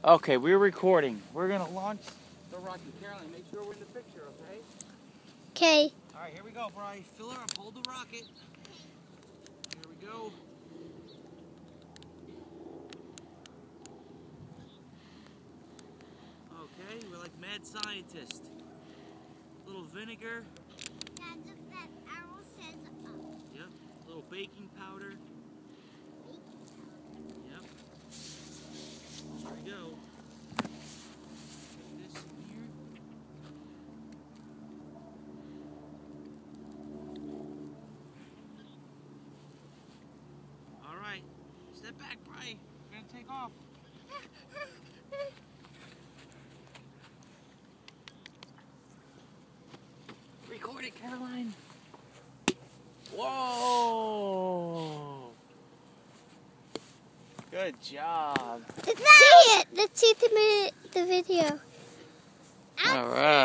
Okay, we're recording. We're gonna launch the rocket. Caroline, make sure we're in the picture, okay? Okay. All right, here we go, Bri. Fill her up. Hold the rocket. Here we go. Okay, we're like mad scientists. Little vinegar. That's that arrow says up. Yep. Little baking powder. Yep. Here we go. Put this in here. All right. Step back, Bri. We're gonna take off. Record it, Caroline. Whoa! Good job. Let's see it. Let's see the video. All right.